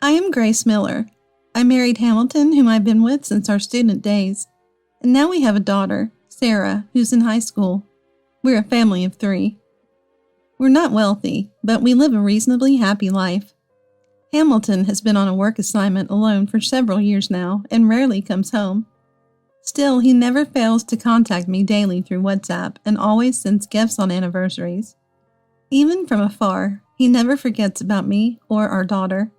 I am Grace Miller. I married Hamilton, whom I've been with since our student days, and now we have a daughter, Sarah, who's in high school. We're a family of 3. We're not wealthy, but we live a reasonably happy life. Hamilton has been on a work assignment alone for several years now and rarely comes home. Still, he never fails to contact me daily through WhatsApp and always sends gifts on anniversaries. Even from afar, he never forgets about me or our daughter.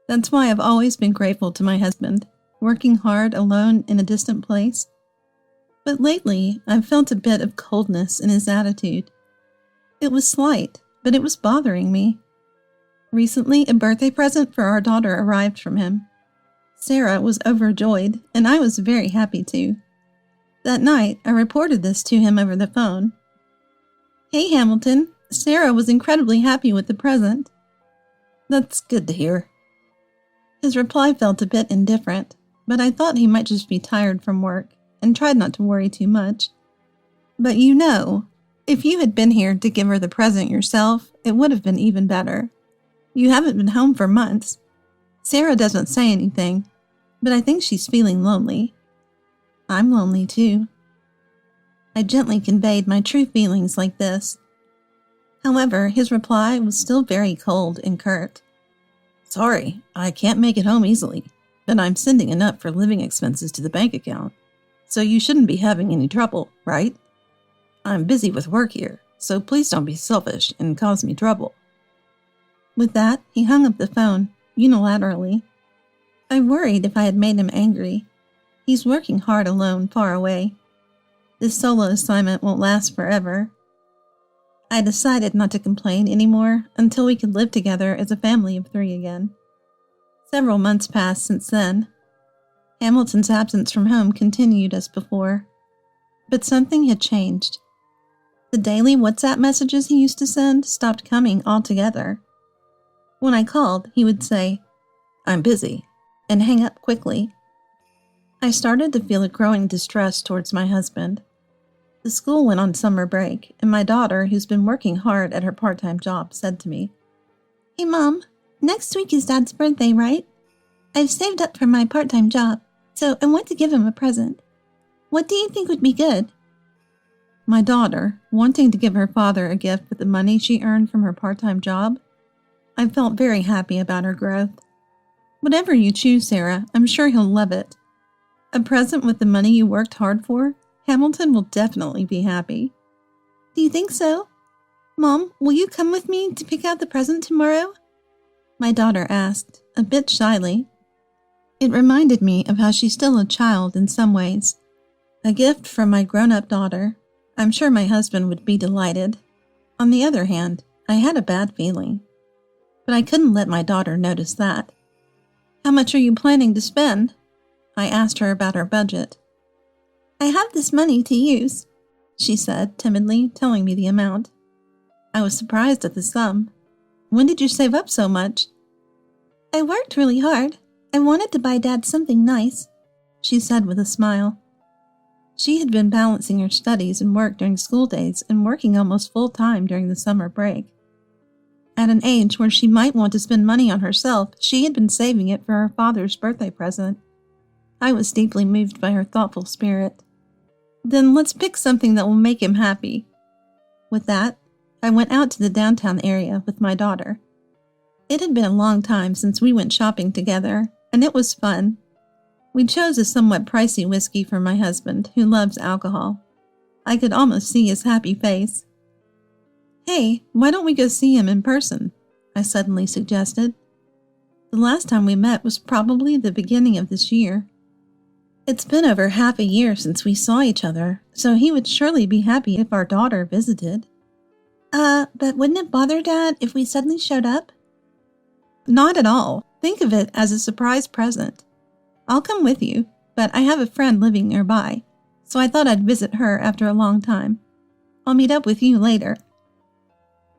That's why I've always been grateful to my husband, working hard alone in a distant place. But lately, I've felt a bit of coldness in his attitude. It was slight, but it was bothering me. Recently, a birthday present for our daughter arrived from him. Sarah was overjoyed, and I was very happy too. That night, I reported this to him over the phone. "Hey Hamilton, Sarah was incredibly happy with the present." "That's good to hear." His reply felt a bit indifferent, but I thought he might just be tired from work and tried not to worry too much. "But you know, if you had been here to give her the present yourself, it would have been even better. You haven't been home for months. Sarah doesn't say anything, but I think she's feeling lonely. I'm lonely too." I gently conveyed my true feelings like this. However, his reply was still very cold and curt. "Sorry, I can't make it home easily, but I'm sending enough for living expenses to the bank account, so you shouldn't be having any trouble, right? I'm busy with work here, so please don't be selfish and cause me trouble." With that, he hung up the phone, unilaterally. I worried if I had made him angry. He's working hard alone, far away. This solo assignment won't last forever. I decided not to complain anymore until we could live together as a family of 3 again. Several months passed since then. Hamilton's absence from home continued as before. But something had changed. The daily WhatsApp messages he used to send stopped coming altogether. When I called, he would say, "I'm busy," and hang up quickly. I started to feel a growing distrust towards my husband. The school went on summer break, and my daughter, who's been working hard at her part-time job, said to me, "Hey Mom, next week is Dad's birthday, right? I've saved up for my part-time job, so I want to give him a present. What do you think would be good?" My daughter, wanting to give her father a gift with the money she earned from her part-time job? I felt very happy about her growth. "Whatever you choose, Sarah, I'm sure he'll love it. A present with the money you worked hard for? Hamilton will definitely be happy." "Do you think so? Mom, will you come with me to pick out the present tomorrow?" My daughter asked, a bit shyly. It reminded me of how she's still a child in some ways. A gift from my grown-up daughter. I'm sure my husband would be delighted. On the other hand, I had a bad feeling. But I couldn't let my daughter notice that. "How much are you planning to spend?" I asked her about her budget. "I have this money to use," she said timidly, telling me the amount. I was surprised at the sum. "When did you save up so much?" "I worked really hard. I wanted to buy Dad something nice," she said with a smile. She had been balancing her studies and work during school days and working almost full-time during the summer break. At an age where she might want to spend money on herself, she had been saving it for her father's birthday present. I was deeply moved by her thoughtful spirit. "Then let's pick something that will make him happy." With that, I went out to the downtown area with my daughter. It had been a long time since we went shopping together, and it was fun. We chose a somewhat pricey whiskey for my husband, who loves alcohol. I could almost see his happy face. "Hey, why don't we go see him in person?" I suddenly suggested. The last time we met was probably the beginning of this year. It's been over half a year since we saw each other, so he would surely be happy if our daughter visited. But wouldn't it bother Dad if we suddenly showed up?" "Not at all. Think of it as a surprise present. I'll come with you, but I have a friend living nearby, so I thought I'd visit her after a long time. I'll meet up with you later."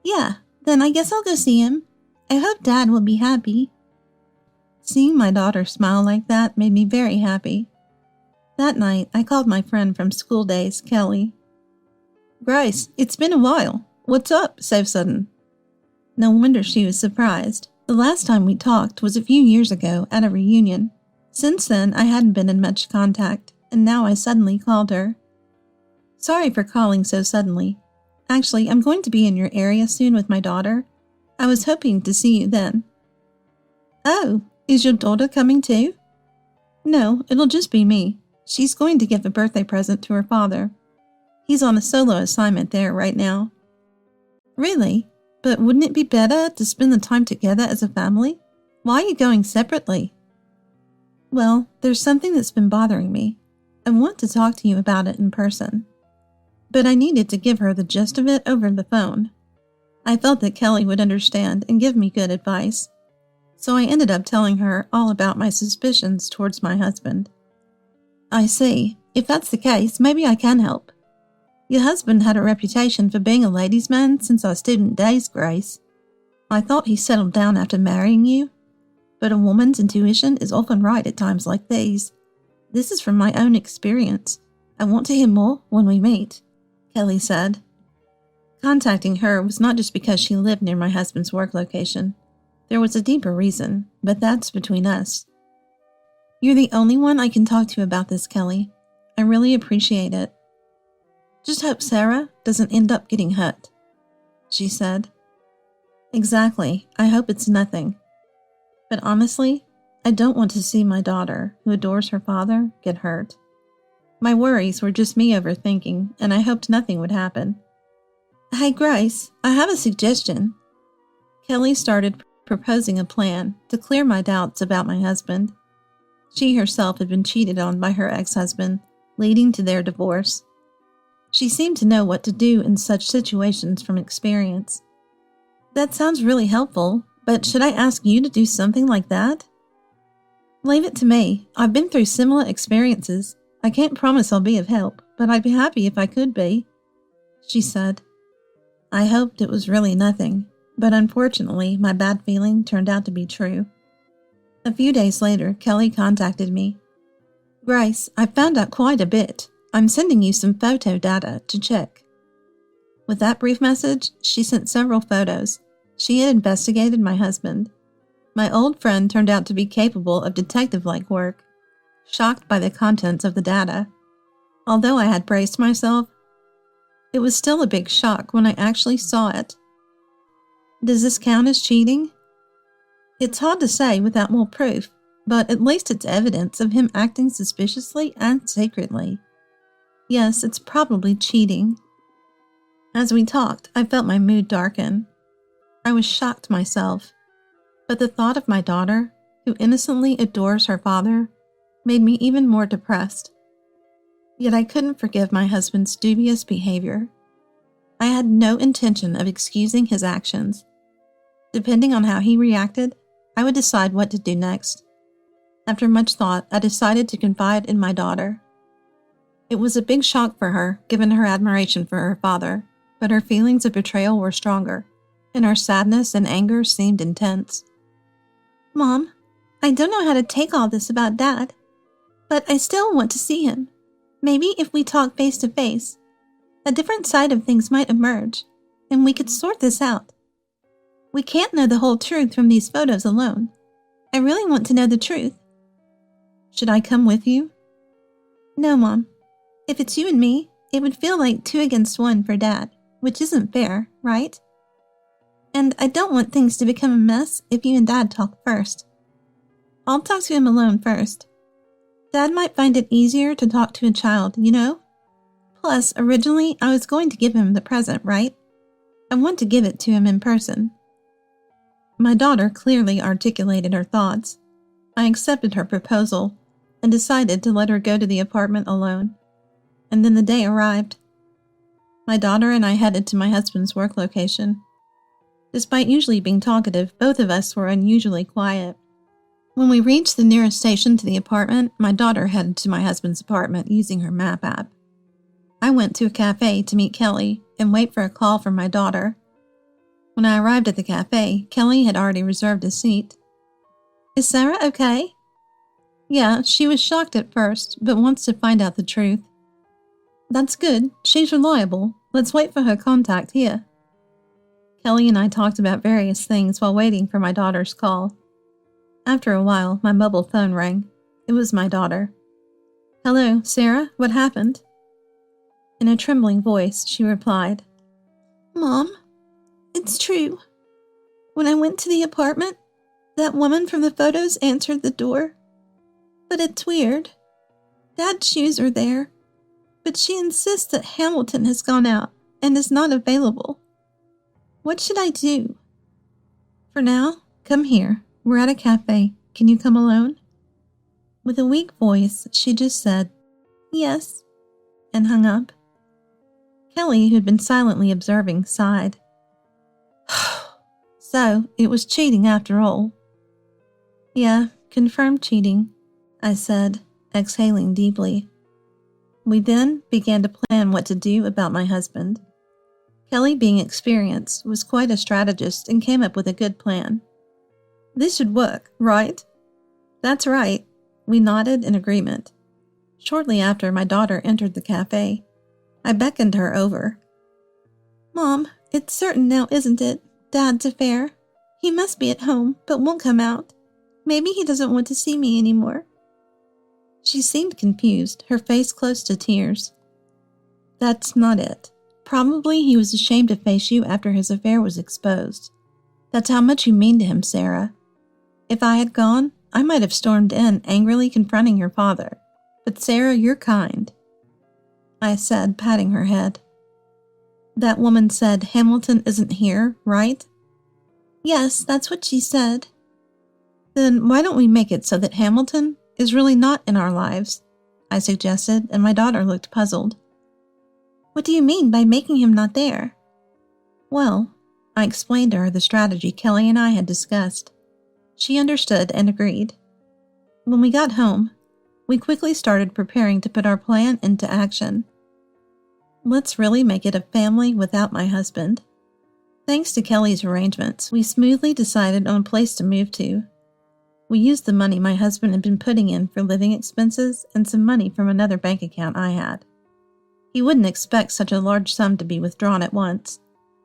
"Yeah, then I guess I'll go see him. I hope Dad will be happy." Seeing my daughter smile like that made me very happy. That night, I called my friend from school days, Kelly. "Grace, it's been a while. What's up so sudden?" No wonder she was surprised. The last time we talked was a few years ago at a reunion. Since then, I hadn't been in much contact, and now I suddenly called her. Sorry for calling so suddenly. Actually, I'm going to be in your area soon with my daughter. I was hoping to see you then. Oh, is your daughter coming too? No, it'll just be me. She's going to give a birthday present to her father. He's on a solo assignment there right now. Really? But wouldn't it be better to spend the time together as a family? Why are you going separately? Well, there's something that's been bothering me. I want to talk to you about it in person. But I needed to give her the gist of it over the phone. I felt that Kelly would understand and give me good advice. So I ended up telling her all about my suspicions towards my husband. I see. If that's the case, maybe I can help. Your husband had a reputation for being a ladies' man since our student days, Grace. I thought he settled down after marrying you. But a woman's intuition is often right at times like these. This is from my own experience. I want to hear more when we meet, Kelly said. Contacting her was not just because she lived near my husband's work location. There was a deeper reason, but that's between us. You're the only one I can talk to about this, Kelly. I really appreciate it. Just hope Sarah doesn't end up getting hurt, she said. Exactly. I hope it's nothing. But honestly, I don't want to see my daughter, who adores her father, get hurt. My worries were just me overthinking, and I hoped nothing would happen. Hey, Grace, I have a suggestion. Kelly started proposing a plan to clear my doubts about my husband. She herself had been cheated on by her ex-husband, leading to their divorce. She seemed to know what to do in such situations from experience. That sounds really helpful, but should I ask you to do something like that? Leave it to me. I've been through similar experiences. I can't promise I'll be of help, but I'd be happy if I could be, she said. I hoped it was really nothing, but unfortunately, my bad feeling turned out to be true. A few days later, Kelly contacted me. Grace, I found out quite a bit. I'm sending you some photo data to check. With that brief message, she sent several photos. She had investigated my husband. My old friend turned out to be capable of detective-like work. Shocked by the contents of the data. Although I had braced myself, it was still a big shock when I actually saw it. Does this count as cheating? It's hard to say without more proof, but at least it's evidence of him acting suspiciously and secretly. Yes, it's probably cheating. As we talked, I felt my mood darken. I was shocked myself, but the thought of my daughter, who innocently adores her father, made me even more depressed. Yet I couldn't forgive my husband's dubious behavior. I had no intention of excusing his actions. Depending on how he reacted, I would decide what to do next. After much thought, I decided to confide in my daughter. It was a big shock for her, given her admiration for her father, but her feelings of betrayal were stronger, and her sadness and anger seemed intense. Mom, I don't know how to take all this about Dad, but I still want to see him. Maybe if we talk face to face, a different side of things might emerge, and we could sort this out. We can't know the whole truth from these photos alone. I really want to know the truth. Should I come with you? No, Mom. If it's you and me, it would feel like 2 against 1 for Dad, which isn't fair, right? And I don't want things to become a mess if you and Dad talk first. I'll talk to him alone first. Dad might find it easier to talk to a child, you know? Plus, originally, I was going to give him the present, right? I want to give it to him in person. My daughter clearly articulated her thoughts. I accepted her proposal and decided to let her go to the apartment alone. And then the day arrived. My daughter and I headed to my husband's work location. Despite usually being talkative, both of us were unusually quiet. When we reached the nearest station to the apartment, my daughter headed to my husband's apartment using her map app. I went to a cafe to meet Kelly and wait for a call from my daughter. When I arrived at the cafe, Kelly had already reserved a seat. Is Sarah okay? Yeah, she was shocked at first, but wants to find out the truth. That's good. She's reliable. Let's wait for her contact here. Kelly and I talked about various things while waiting for my daughter's call. After a while, my mobile phone rang. It was my daughter. "Hello, Sarah, what happened?" In a trembling voice, she replied, "Mom, it's true. When I went to the apartment, that woman from the photos answered the door. But it's weird. Dad's shoes are there, but she insists that Hamilton has gone out and is not available. What should I do?" "For now, come here. We're at a cafe. Can you come alone?" With a weak voice, she just said, "Yes," and hung up. Kelly, who'd been silently observing, sighed. "So, it was cheating after all." "Yeah, confirmed cheating," I said, exhaling deeply. We then began to plan what to do about my husband. Kelly, being experienced, was quite a strategist and came up with a good plan. "This should work, right?" "That's right." We nodded in agreement. Shortly after, my daughter entered the cafe. I beckoned her over. "Mom, it's certain now, isn't it? Dad's affair. He must be at home, but won't come out. Maybe he doesn't want to see me anymore." She seemed confused, her face close to tears. "That's not it. Probably he was ashamed to face you after his affair was exposed. That's how much you mean to him, Sarah. If I had gone, I might have stormed in, angrily confronting your father. But Sarah, you're kind," I said, patting her head. "That woman said Hamilton isn't here, right?" "Yes, that's what she said." "Then why don't we make it so that Hamilton is really not in our lives?" I suggested, and my daughter looked puzzled. "What do you mean by making him not there?" "Well," I explained to her the strategy Kelly and I had discussed. She understood and agreed. When we got home, we quickly started preparing to put our plan into action. Let's really make it a family without my husband. Thanks to Kelly's arrangements, we smoothly decided on a place to move to. We used the money my husband had been putting in for living expenses and some money from another bank account I had. He wouldn't expect such a large sum to be withdrawn at once,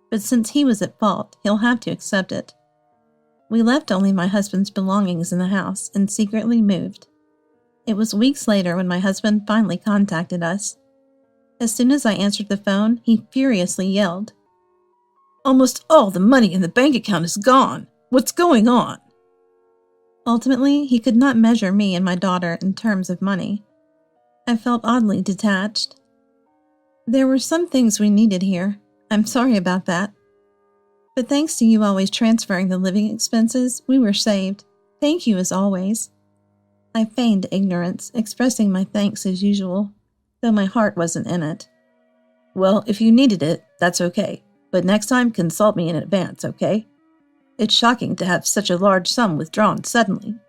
but since he was at fault, he'll have to accept it. We left only my husband's belongings in the house and secretly moved. It was weeks later when my husband finally contacted us. As soon as I answered the phone, he furiously yelled, "Almost all the money in the bank account is gone. What's going on?" Ultimately, he could not measure me and my daughter in terms of money. I felt oddly detached. "There were some things we needed here. I'm sorry about that. But thanks to you always transferring the living expenses, we were saved. Thank you as always." I feigned ignorance, expressing my thanks as usual, though my heart wasn't in it. "Well, if you needed it, that's okay. But next time, consult me in advance, okay? It's shocking to have such a large sum withdrawn suddenly."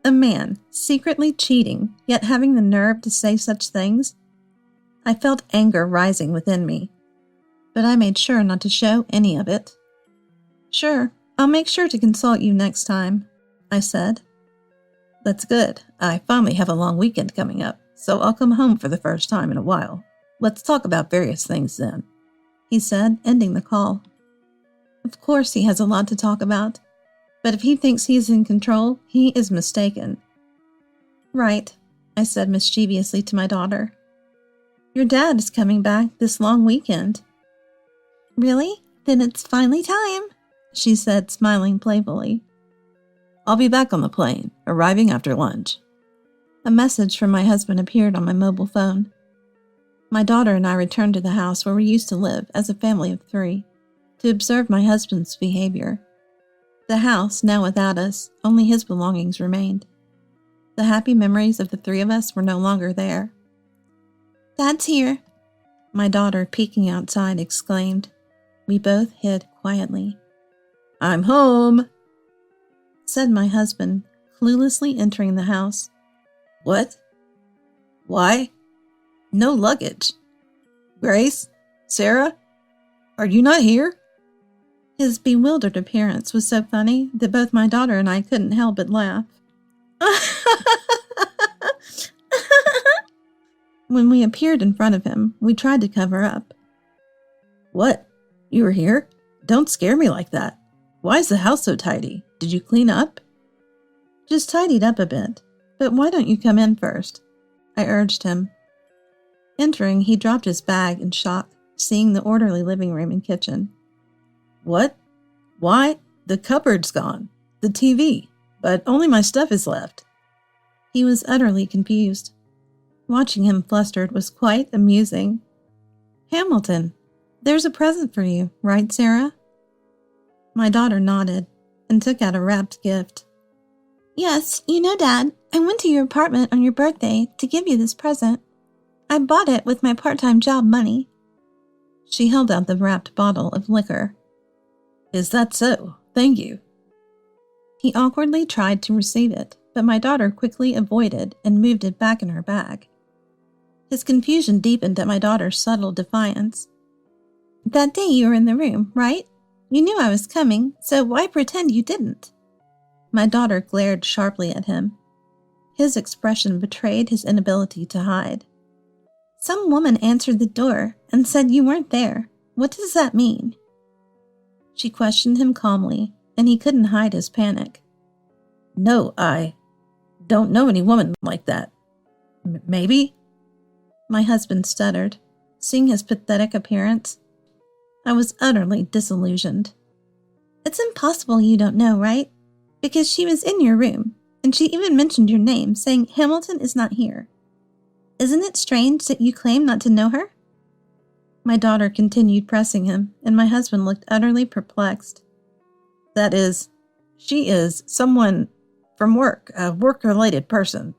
A man secretly cheating, yet having the nerve to say such things? I felt anger rising within me, but I made sure not to show any of it. "Sure, I'll make sure to consult you next time," I said. "That's good. I finally have a long weekend coming up, so I'll come home for the first time in a while. Let's talk about various things then," he said, ending the call. Of course he has a lot to talk about, but if he thinks he's in control, he is mistaken. "Right," I said mischievously to my daughter. "Your dad is coming back this long weekend." "Really? Then it's finally time," she said, smiling playfully. "I'll be back on the plane, arriving after lunch." A message from my husband appeared on my mobile phone. My daughter and I returned to the house where we used to live as a family of 3, to observe my husband's behavior. The house, now without us, only his belongings remained. The happy memories of the 3 of us were no longer there. "Dad's here," my daughter, peeking outside, exclaimed. We both hid quietly. "I'm home," said my husband, cluelessly entering the house. "What? Why? No luggage. Grace? Sarah? Are you not here?" His bewildered appearance was so funny that both my daughter and I couldn't help but laugh. When we appeared in front of him, we tried to cover up. "What? You were here? don't scare me like that. Why is the house so tidy? Did you clean up? Just tidied up a bit, but why don't you come in first? I urged him. Entering, he dropped his bag in shock, seeing the orderly living room and kitchen. What? Why? The cupboard's gone. The TV. But only my stuff is left. He was utterly confused. Watching him flustered was quite amusing. Hamilton, there's a present for you, right, Sarah? My daughter nodded and took out a wrapped gift. Yes, you know, Dad, I went to your apartment on your birthday to give you this present. I bought it with my part-time job money. She held out the wrapped bottle of liquor. Is that so? Thank you. He awkwardly tried to receive it, but my daughter quickly avoided and moved it back in her bag. His confusion deepened at my daughter's subtle defiance. That day you were in the room, right? You knew I was coming, so why pretend you didn't? My daughter glared sharply at him. His expression betrayed his inability to hide. Some woman answered the door and said you weren't there. What does that mean? She questioned him calmly, and he couldn't hide his panic. No, I don't know any woman like that. Maybe? My husband stuttered, seeing his pathetic appearance. I was utterly disillusioned. It's impossible you don't know, right? Because she was in your room, and she even mentioned your name, saying Hamilton is not here. Isn't it strange that you claim not to know her? My daughter continued pressing him, and my husband looked utterly perplexed. That is, she is someone from work, a work-related person.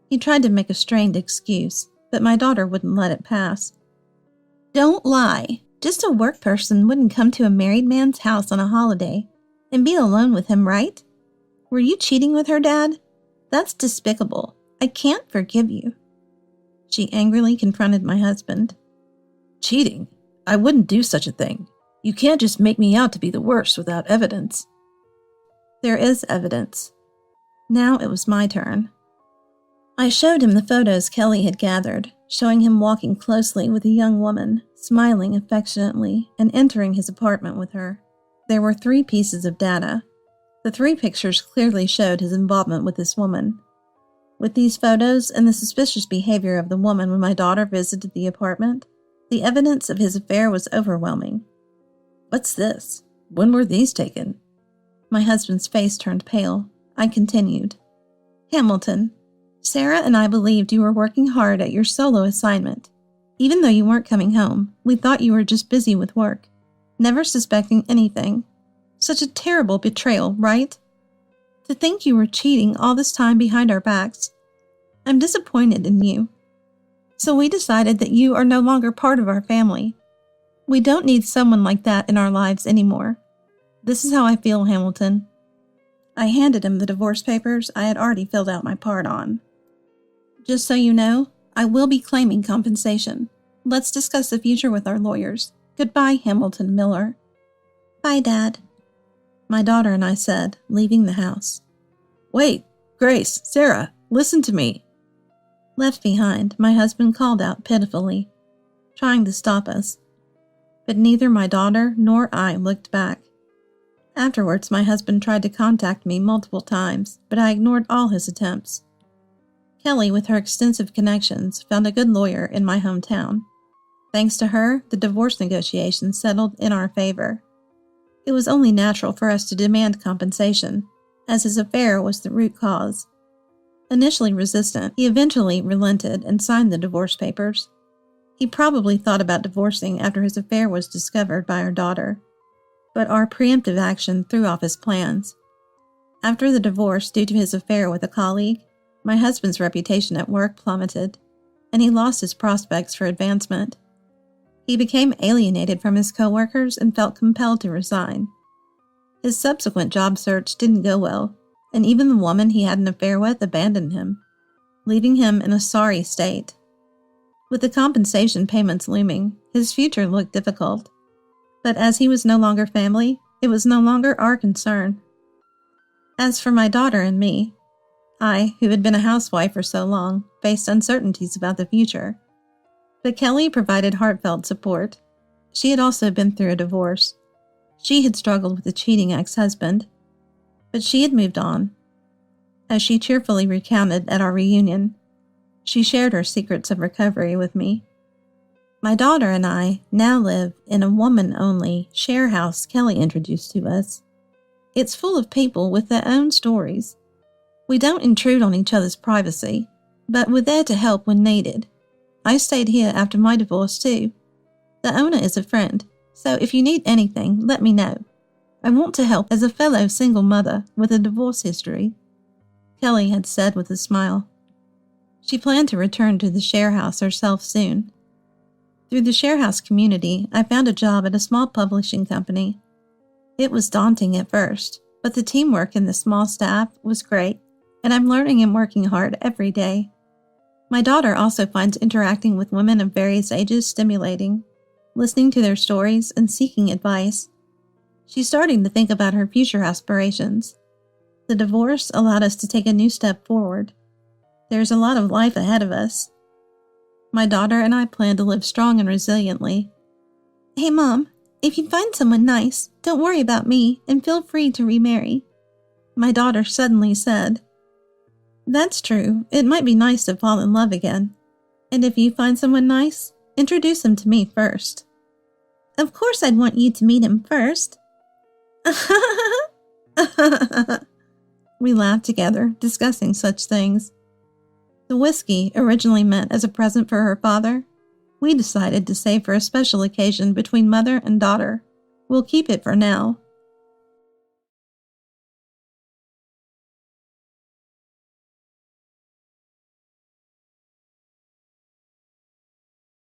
He tried to make a strained excuse, but my daughter wouldn't let it pass. Don't lie. Just a work person wouldn't come to a married man's house on a holiday and be alone with him, right? Were you cheating with her, Dad? That's despicable. I can't forgive you. She angrily confronted my husband. Cheating? I wouldn't do such a thing. You can't just make me out to be the worst without evidence. There is evidence. Now it was my turn. I showed him the photos Kelly had gathered, showing him walking closely with a young woman, smiling affectionately, and entering his apartment with her. There were 3 pieces of data. The 3 pictures clearly showed his involvement with this woman. With these photos and the suspicious behavior of the woman when my daughter visited the apartment, the evidence of his affair was overwhelming. What's this? When were these taken? My husband's face turned pale. I continued. Hamilton, Sarah and I believed you were working hard at your solo assignment. Even though you weren't coming home, we thought you were just busy with work, never suspecting anything. Such a terrible betrayal, right? To think you were cheating all this time behind our backs. I'm disappointed in you. So we decided that you are no longer part of our family. We don't need someone like that in our lives anymore. This is how I feel, Hamilton. I handed him the divorce papers I had already filled out my part on. Just so you know, I will be claiming compensation. Let's discuss the future with our lawyers. Goodbye, Hamilton Miller. Bye, Dad. My daughter and I said, leaving the house. Wait, Grace, Sarah, listen to me. Left behind, my husband called out pitifully, trying to stop us. But neither my daughter nor I looked back. Afterwards, my husband tried to contact me multiple times, but I ignored all his attempts. Kelly, with her extensive connections, found a good lawyer in my hometown. Thanks to her, the divorce negotiations settled in our favor. It was only natural for us to demand compensation, as his affair was the root cause. Initially resistant, he eventually relented and signed the divorce papers. He probably thought about divorcing after his affair was discovered by our daughter, but our preemptive action threw off his plans. After the divorce due to his affair with a colleague, my husband's reputation at work plummeted, and he lost his prospects for advancement. He became alienated from his coworkers and felt compelled to resign. His subsequent job search didn't go well, and even the woman he had an affair with abandoned him, leaving him in a sorry state. With the compensation payments looming, his future looked difficult. But as he was no longer family, it was no longer our concern. As for my daughter and me, I, who had been a housewife for so long, faced uncertainties about the future. But Kelly provided heartfelt support. She had also been through a divorce. She had struggled with a cheating ex-husband, but she had moved on. As she cheerfully recounted at our reunion, she shared her secrets of recovery with me. My daughter and I now live in a woman-only share house Kelly introduced to us. It's full of people with their own stories. We don't intrude on each other's privacy, but we're there to help when needed. I stayed here after my divorce too. The owner is a friend, so if you need anything, let me know. I want to help as a fellow single mother with a divorce history, Kelly had said with a smile. She planned to return to the share house herself soon. Through the share house community, I found a job at a small publishing company. It was daunting at first, but the teamwork and the small staff was great, and I'm learning and working hard every day. My daughter also finds interacting with women of various ages stimulating, listening to their stories and seeking advice. She's starting to think about her future aspirations. The divorce allowed us to take a new step forward. There's a lot of life ahead of us. My daughter and I plan to live strong and resiliently. Hey, Mom, if you find someone nice, don't worry about me and feel free to remarry, my daughter suddenly said. That's true. It might be nice to fall in love again. And if you find someone nice, introduce him to me first. Of course I'd want you to meet him first. We laughed together, discussing such things. The whiskey, originally meant as a present for her father, we decided to save for a special occasion between mother and daughter. We'll keep it for now.